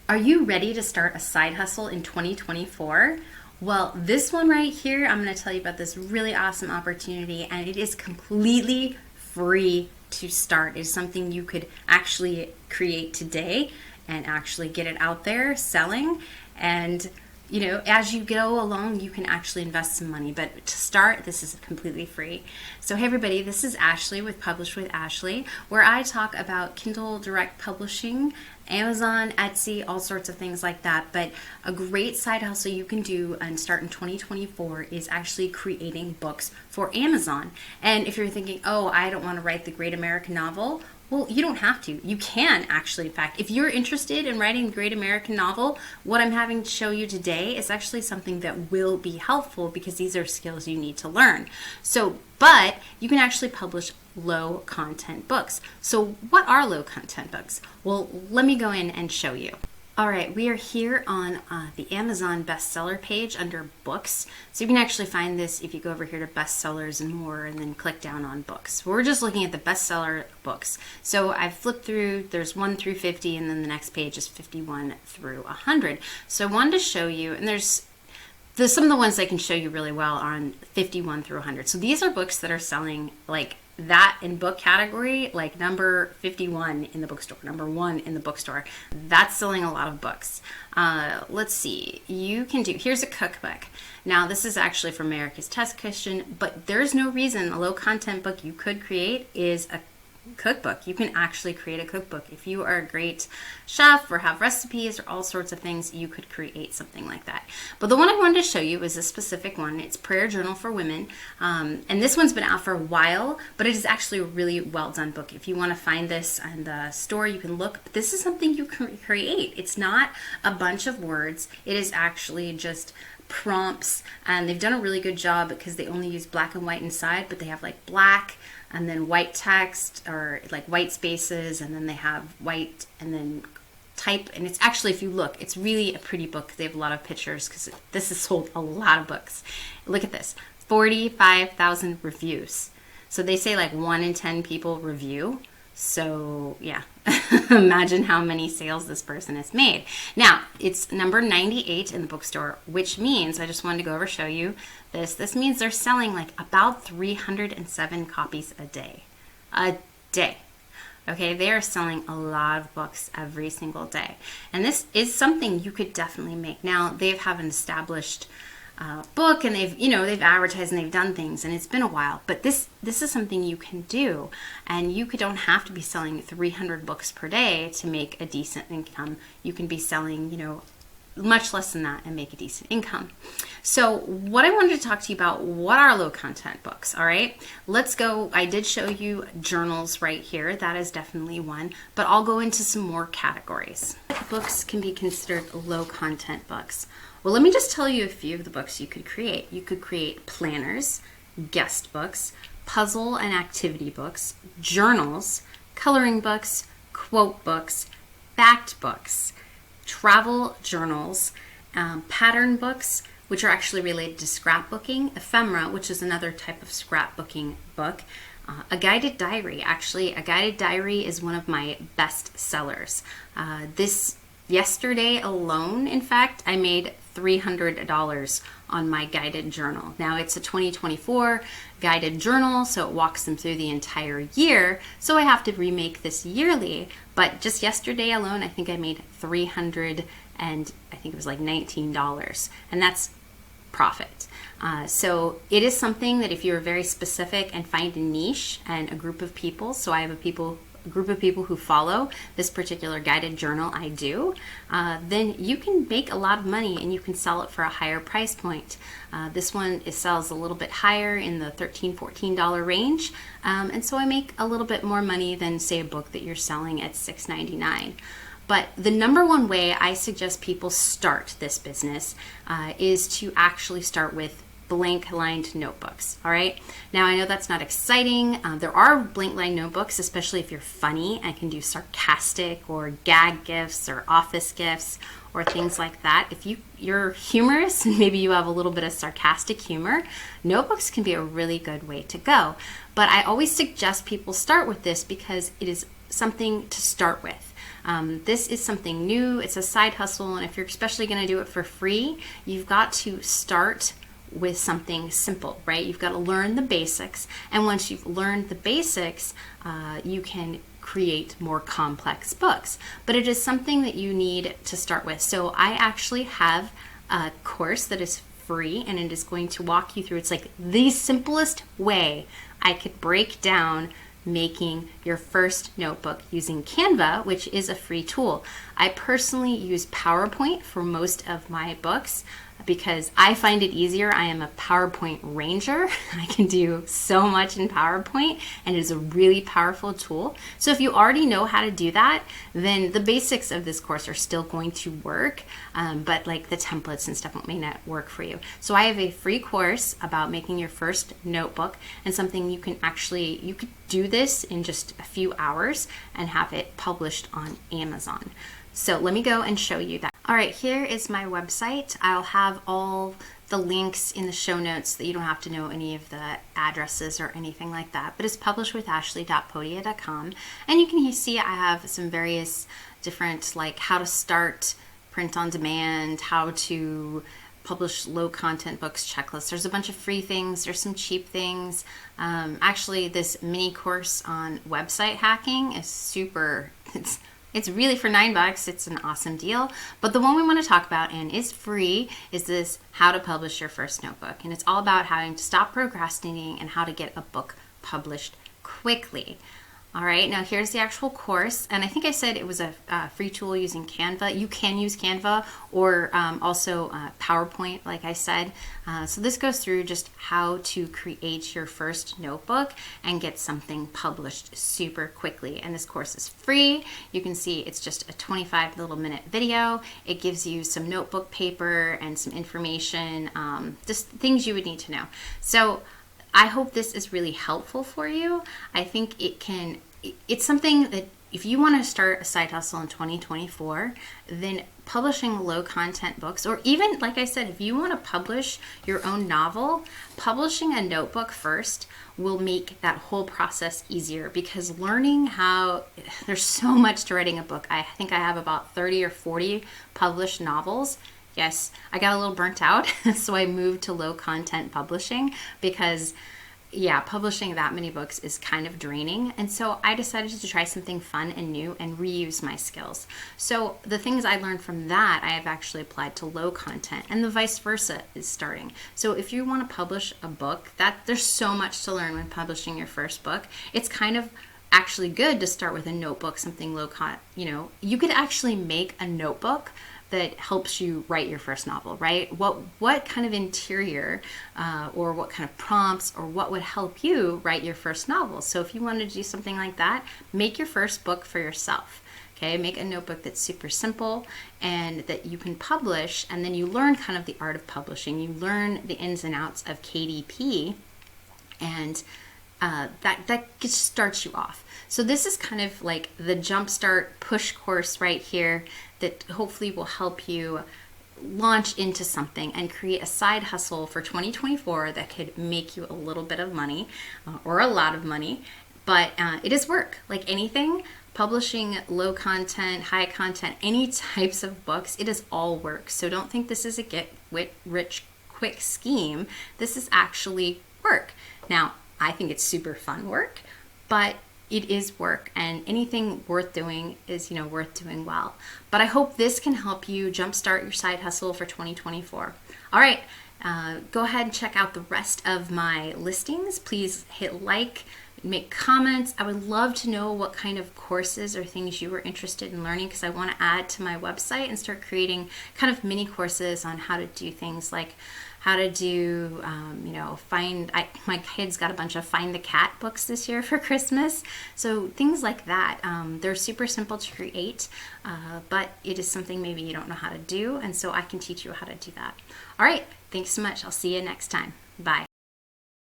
Are you ready to start a side hustle in 2024? Well, this one right here, I'm going to tell you about this really awesome opportunity, and it is completely free to start. It is something you could actually create today and actually get it out there selling. And as you go along, you can actually invest some money. But to start, this is completely free. So, hey, everybody, this is Ashley with Publish with Ashley, where I talk about Kindle Direct Publishing, Amazon, Etsy, all sorts of things like that. But a great side hustle you can do and start in 2024 is actually creating books for Amazon. And if you're thinking, oh, I don't want to write the great American novel, well, you don't have to. You can actually. In fact, if you're interested in writing a great American novel, what I'm having to show you today is actually something that will be helpful because these are skills you need to learn. But you can actually publish low content books. So what are low content books? Well, let me go in and show you. All right, we are here on the Amazon bestseller page under books. So you can actually find this if you go over here to bestsellers and more and then click down on books. We're just looking at the bestseller books. So I've flipped through, there's 1 through 50, and then the next page is 51 through 100. So I wanted to show you, and there's some of the ones I can show you really well are on 51 through 100. So these are books that are selling like that in book category, like number 51 in the bookstore, number 1 in the bookstore. That's selling a lot of books. Let's see, here's a cookbook. Now this is actually from America's Test Kitchen, but there's no reason a low content book you could create is a cookbook. You can actually create a cookbook. If you are a great chef or have recipes or all sorts of things, you could create something like that. But the one I wanted to show you is a specific one. It's Prayer Journal for Women. And this one's been out for a while, but it is actually a really well done book. If you want to find this in the store, you can look. But this is something you can create. It's not a bunch of words. It is actually just prompts, and they've done a really good job because they only use black and white inside, but they have like black and then white text or like white spaces, and then they have white and then type. And it's actually, if you look, it's really a pretty book. They have a lot of pictures because this has sold a lot of books. Look at this, 45,000 reviews. So they say like 1 in 10 people review. So yeah, imagine how many sales this person has made. Now, it's number 98 in the bookstore, which means, I just wanted to go over show you this. This means they're selling like about 307 copies a day. A day. Okay, they are selling a lot of books every single day. And this is something you could definitely make. Now, they have an established book, and they've advertised and they've done things, and it's been a while, but this is something you can do, and you don't have to be selling 300 books per day to make a decent income. You can be selling much less than that and make a decent income. So what I wanted to talk to you about, what are low content books? All right, let's go. I did show you journals right here. That is definitely one, but I'll go into some more categories. Books can be considered low content books. Well, let me just tell you a few of the books you could create. You could create planners, guest books, puzzle and activity books, journals, coloring books, quote books, fact books, travel journals, pattern books, which are actually related to scrapbooking, ephemera, which is another type of scrapbooking book, a guided diary. Actually, a guided diary is one of my best sellers. Yesterday alone, in fact, I made $300 on my guided journal. Now, it's a 2024 guided journal, so it walks them through the entire year. So I have to remake this yearly. But just yesterday alone, I think I made $300 and I think it was like $19. And that's profit. So it is something that if you're very specific and find a niche and a group of people, so I have a group of people who follow this particular guided journal, I do, then you can make a lot of money and you can sell it for a higher price point. This one sells a little bit higher in the $13, $14 range, and so I make a little bit more money than, say, a book that you're selling at $6.99. But the number one way I suggest people start this business is to actually start with blank lined notebooks. All right. Now, I know that's not exciting. There are blank line notebooks, especially if you're funny and can do sarcastic or gag gifts or office gifts or things like that. If you're humorous and maybe you have a little bit of sarcastic humor, notebooks can be a really good way to go. But I always suggest people start with this because it is something to start with. This is something new. It's a side hustle, and if you're especially going to do it for free, you've got to start with something simple, right? You've got to learn the basics, and once you've learned the basics, you can create more complex books. But it is something that you need to start with. So I actually have a course that is free, and it is going to walk you through. It's like the simplest way I could break down making your first notebook using Canva, which is a free tool. I personally use PowerPoint for most of my books because I find it easier. I am a PowerPoint ranger. I can do so much in PowerPoint, and it is a really powerful tool. So if you already know how to do that, then the basics of this course are still going to work, but like the templates and stuff may not work for you. So I have a free course about making your first notebook, and something you can actually, you could do this in just a few hours and have it published on Amazon. So let me go and show you that. All right, here is my website. I'll have all the links in the show notes so that you don't have to know any of the addresses or anything like that. But it's publishwithashley.podia.com. And you can see I have some various different, like how to start print on demand, how to publish low content books checklist. There's a bunch of free things. There's some cheap things. Actually, this mini course on website hacking is super, it's really for $9. It's an awesome deal. But the one we want to talk about and is free is this how to publish your first notebook. And it's all about having to stop procrastinating and how to get a book published quickly. All right, now here's the actual course. And I think I said it was a free tool using Canva. You can use Canva or also PowerPoint, like I said. So this goes through just how to create your first notebook and get something published super quickly. And this course is free. You can see it's just a 25 little minute video. It gives you some notebook paper and some information, just things you would need to know. So I hope this is really helpful for you. I think it's something that if you want to start a side hustle in 2024, then publishing low content books, or even, like I said, if you want to publish your own novel, publishing a notebook first will make that whole process easier, because learning how, there's so much to writing a book. I think I have about 30 or 40 published novels. Yes, I got a little burnt out, so I moved to low content publishing because, yeah, publishing that many books is kind of draining. And so I decided to try something fun and new and reuse my skills. So the things I learned from that, I have actually applied to low content, and the vice versa is starting. So if you want to publish a book, there's so much to learn when publishing your first book. It's kind of actually good to start with a notebook, something low content. You could actually make a notebook that helps you write your first novel, right? What kind of interior or what kind of prompts or what would help you write your first novel? So if you wanted to do something like that, make your first book for yourself. Okay, make a notebook that's super simple and that you can publish, and then you learn kind of the art of publishing. You learn the ins and outs of KDP, and that just starts you off. So this is kind of like the Jumpstart push course right here that hopefully will help you launch into something and create a side hustle for 2024 that could make you a little bit of money or a lot of money. But it is work, like anything. Publishing low content, high content, any types of books, it is all work. So don't think this is a get rich quick scheme. This is actually work. Now, I think it's super fun work, but it is work, and anything worth doing is, worth doing well. But I hope this can help you jumpstart your side hustle for 2024. All right, go ahead and check out the rest of my listings. Please hit like, make comments. I would love to know what kind of courses or things you were interested in learning, because I want to add to my website and start creating kind of mini courses on how to do things like how to do, my kids got a bunch of Find the Cat books this year for Christmas. So things like that. They're super simple to create, but it is something maybe you don't know how to do. And so I can teach you how to do that. All right. Thanks so much. I'll see you next time. Bye.